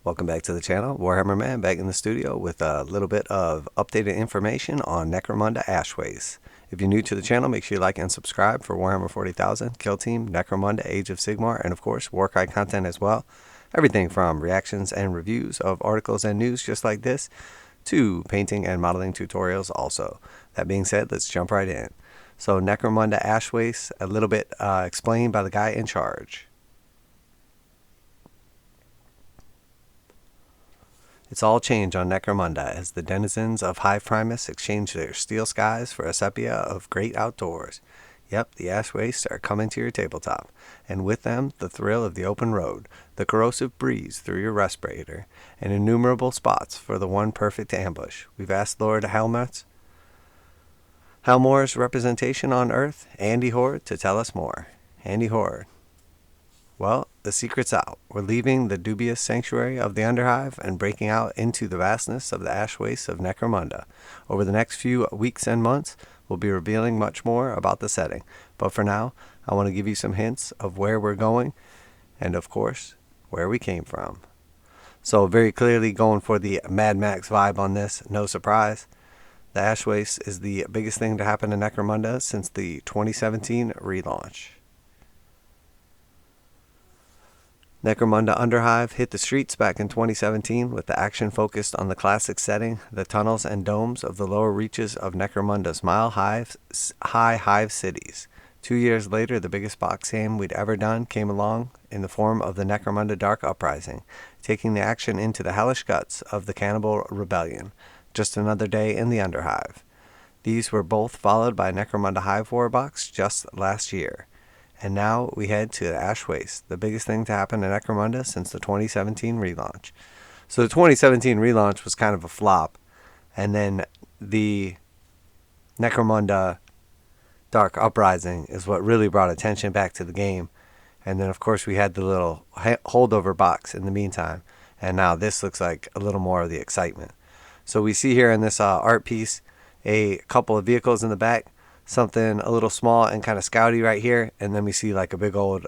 Welcome back to the channel. Warhammer Man back in the studio with a little bit of updated information on Necromunda Ash Wastes. If you're new to the channel, make sure you like and subscribe for Warhammer 40,000, Kill Team, Necromunda, Age of Sigmar, and of course warcry content as well. Everything from reactions and reviews of articles and news just like this to painting and modeling tutorials also. That being said, let's jump right in. So Necromunda Ash Wastes, a little bit explained by the guy in charge. It's all change on Necromunda as the denizens of Hive Primus exchange their steel skies for a sepia of great outdoors. Yep, the Ash Wastes are coming to your tabletop, and with them the thrill of the open road, the corrosive breeze through your respirator, and innumerable spots for the one perfect ambush. We've asked Lord Halmore's representation on Earth, Andy Horde, to tell us more. Andy Horde. Well, the secret's out. We're leaving the dubious sanctuary of the Underhive and breaking out into the vastness of the ash wastes of Necromunda. Over the next few weeks and months, we'll be revealing much more about the setting. But for now, I want to give you some hints of where we're going and, of course, where we came from. So very clearly going for the Mad Max vibe on this, no surprise. The Ash Wastes is the biggest thing to happen to Necromunda since the 2017 relaunch. Necromunda Underhive hit the streets back in 2017 with the action focused on the classic setting, the tunnels and domes of the lower reaches of Necromunda's mile-high hive cities. 2 years later, the biggest box game we'd ever done came along in the form of the Necromunda Dark Uprising, taking the action into the hellish guts of the Cannibal Rebellion. Just another day in the Underhive. These were both followed by Necromunda Hive War box just last year. And now we head to the Ash Wastes, the biggest thing to happen to Necromunda since the 2017 relaunch. So the 2017 relaunch was kind of a flop, and then the Necromunda Dark Uprising is what really brought attention back to the game. And then of course we had the little holdover box in the meantime, and now this looks like a little more of the excitement. So we see here in this art piece a couple of vehicles in the back, something a little small and kind of scouty right here, and then we see like a big old,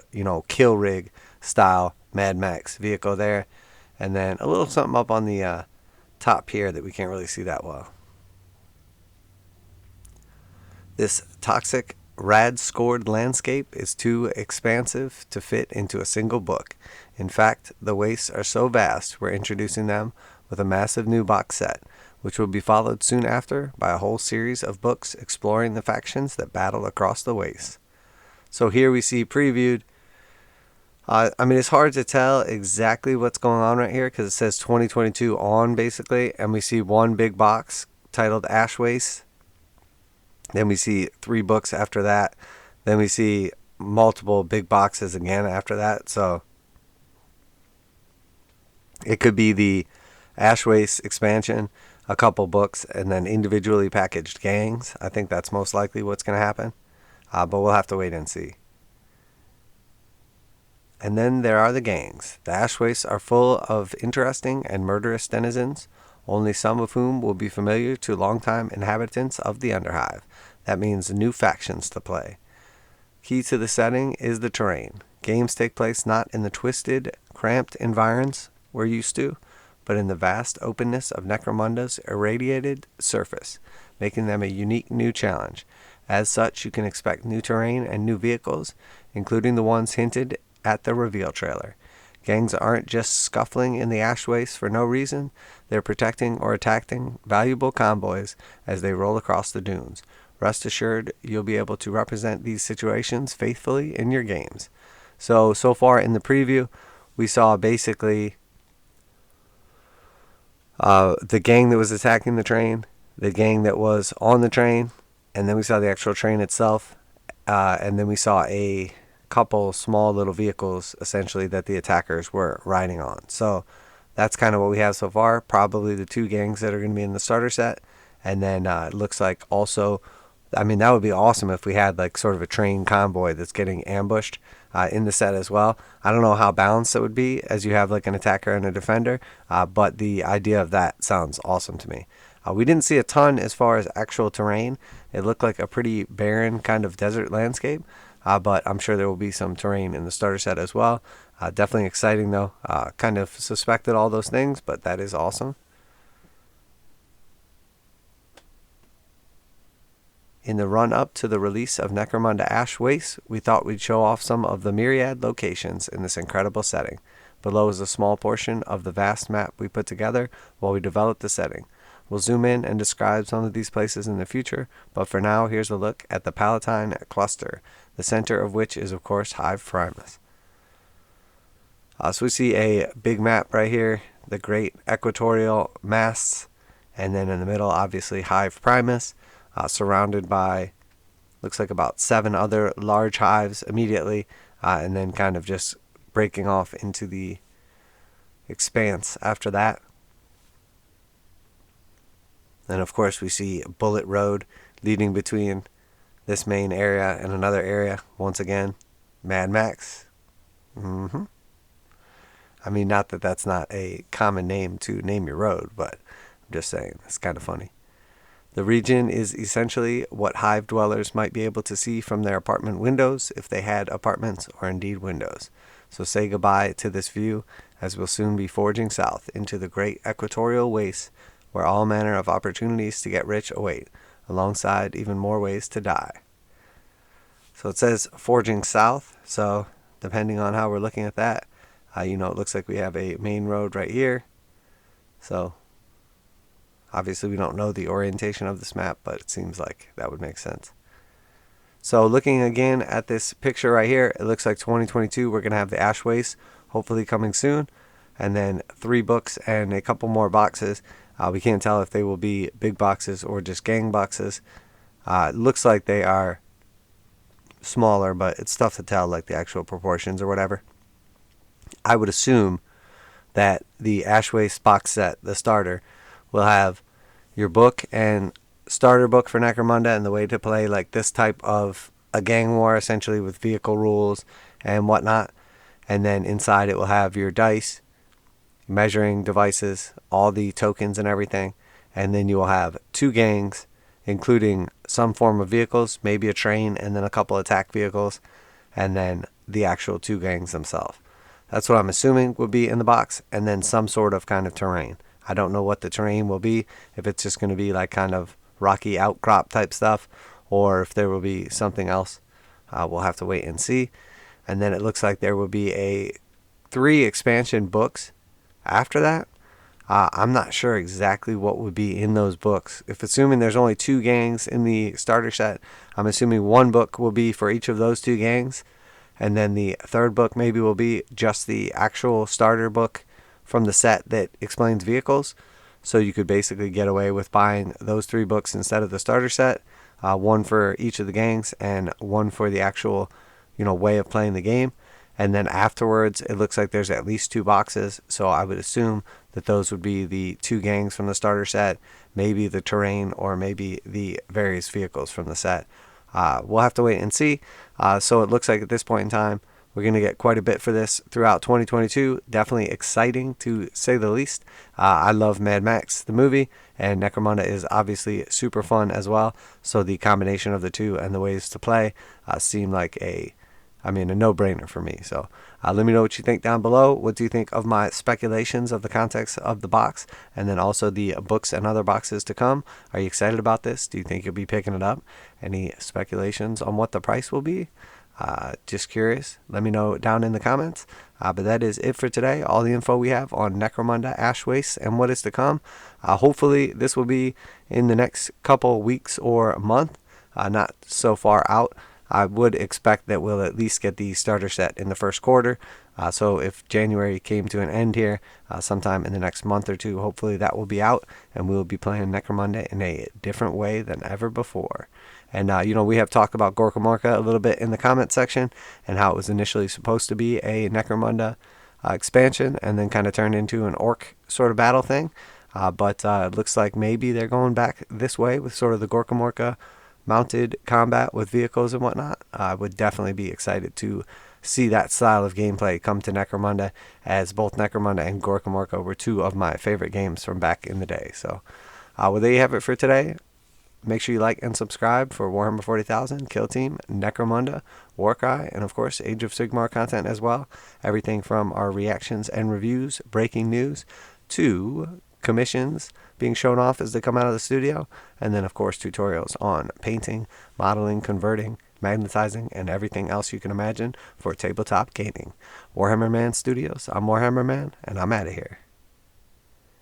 kill rig style Mad Max vehicle there, and then a little something up on the top here that we can't really see that well. This toxic rad scored landscape is too expansive to fit into a single book. In fact, the wastes are so vast we're introducing them with a massive new box set, which will be followed soon after by a whole series of books exploring the factions that battle across the wastes. So here we see previewed. It's hard to tell exactly what's going on right here because it says 2022 on basically, and we see one big box titled Ash Wastes. Then we see 3 books after that. Then we see multiple big boxes again after that. So it could be the Ash Wastes expansion, a couple books, and then individually packaged gangs. I think that's most likely what's going to happen, but we'll have to wait and see. And then there are the gangs. The Ash Wastes are full of interesting and murderous denizens, only some of whom will be familiar to longtime inhabitants of the Underhive. That means new factions to play. Key to the setting is the terrain. Games take place not in the twisted, cramped environs we're used to, but in the vast openness of Necromunda's irradiated surface, making them a unique new challenge. As such, you can expect new terrain and new vehicles, including the ones hinted at the reveal trailer. Gangs aren't just scuffling in the ash wastes for no reason, they're protecting or attacking valuable convoys as they roll across the dunes. Rest assured, you'll be able to represent these situations faithfully in your games. So far in the preview, we saw basically the gang that was attacking the train, the gang that was on the train, and then we saw the actual train itself, and then we saw a couple small little vehicles essentially that the attackers were riding on. So that's kind of what we have so far. Probably the 2 gangs that are going to be in the starter set, and then it looks like also, that would be awesome if we had like sort of a train convoy that's getting ambushed in the set as well. I don't know how balanced it would be as you have like an attacker and a defender, but the idea of that sounds awesome to me. We didn't see a ton as far as actual terrain. It looked like a pretty barren kind of desert landscape, but I'm sure there will be some terrain in the starter set as well. Definitely exciting though. Kind of suspected all those things, but that is awesome. In the run-up to the release of Necromunda Ash Wastes, we thought we'd show off some of the myriad locations in this incredible setting. Below is a small portion of the vast map we put together while we developed the setting. We'll zoom in and describe some of these places in the future, but for now, here's a look at the Palatine Cluster, the center of which is, of course, Hive Primus. So we see a big map right here, the great equatorial masts, and then in the middle, obviously, Hive Primus. Surrounded by, looks like about 7 other large hives immediately, and then kind of just breaking off into the expanse after that. Then of course we see Bullet Road leading between this main area and another area. Once again, Mad Max. I mean, not that that's not a common name to name your road, but I'm just saying, it's kind of funny. The region is essentially what hive dwellers might be able to see from their apartment windows if they had apartments or indeed windows. So say goodbye to this view, as we'll soon be forging south into the great equatorial wastes where all manner of opportunities to get rich await, alongside even more ways to die. So it says forging south, so depending on how we're looking at that, it looks like we have a main road right here. So obviously, we don't know the orientation of this map, but it seems like that would make sense. So looking again at this picture right here, it looks like 2022, we're going to have the Ash Wastes, hopefully coming soon. And then 3 books and a couple more boxes. We can't tell if they will be big boxes or just gang boxes. It looks like they are smaller, but it's tough to tell, like the actual proportions or whatever. I would assume that the Ash Wastes box set, the starter, will have your book and starter book for Necromunda and the way to play like this type of a gang war, essentially with vehicle rules and whatnot. And then inside it will have your dice, measuring devices, all the tokens and everything. And then you will have 2 gangs, including some form of vehicles, maybe a train and then a couple attack vehicles, and then the actual 2 gangs themselves. That's what I'm assuming would be in the box, and then some sort of kind of terrain. I don't know what the terrain will be, if it's just going to be like kind of rocky outcrop type stuff, or if there will be something else. We'll have to wait and see. And then it looks like there will be 3 expansion books after that. I'm not sure exactly what would be in those books. If assuming there's only 2 gangs in the starter set, I'm assuming 1 book will be for each of those 2 gangs. And then the 3rd book maybe will be just the actual starter book from the set that explains vehicles. So you could basically get away with buying those 3 books instead of the starter set. 1 for each of the gangs and 1 for the actual, way of playing the game. And then afterwards, it looks like there's at least 2 boxes. So I would assume that those would be the 2 gangs from the starter set, maybe the terrain, or maybe the various vehicles from the set. We'll have to wait and see. So it looks like at this point in time, we're going to get quite a bit for this throughout 2022. Definitely exciting, to say the least. I love Mad Max, the movie, and Necromunda is obviously super fun as well. So the combination of the 2 and the ways to play seem like a no-brainer for me. So let me know what you think down below. What do you think of my speculations of the context of the box, and then also the books and other boxes to come? Are you excited about this? Do you think you'll be picking it up? Any speculations on what the price will be? Just curious. Let me know down in the comments. But that is it for today. All the info we have on Necromunda Ash Wastes and what is to come. Hopefully this will be in the next couple weeks or month. Not so far out. I would expect that we'll at least get the starter set in the first quarter. So if January came to an end here, sometime in the next month or 2, hopefully that will be out, and we'll be playing Necromunda in a different way than ever before. And, we have talked about Gorkamorka a little bit in the comment section, and how it was initially supposed to be a Necromunda expansion, and then kind of turned into an orc sort of battle thing. But it looks like maybe they're going back this way with sort of the Gorkamorka mounted combat with vehicles and whatnot. I would definitely be excited to see that style of gameplay come to Necromunda, as both Necromunda and Gorkamorka were 2 of my favorite games from back in the day. So, well, there you have it for today. Make sure you like and subscribe for Warhammer 40,000, Kill Team, Necromunda, Warcry, and of course Age of Sigmar content as well. Everything from our reactions and reviews, breaking news, to commissions being shown off as they come out of the studio, and then of course tutorials on painting, modeling, converting, magnetizing, and everything else you can imagine for tabletop gaming. Warhammer Man Studios, I'm Warhammer Man, and I'm out of here.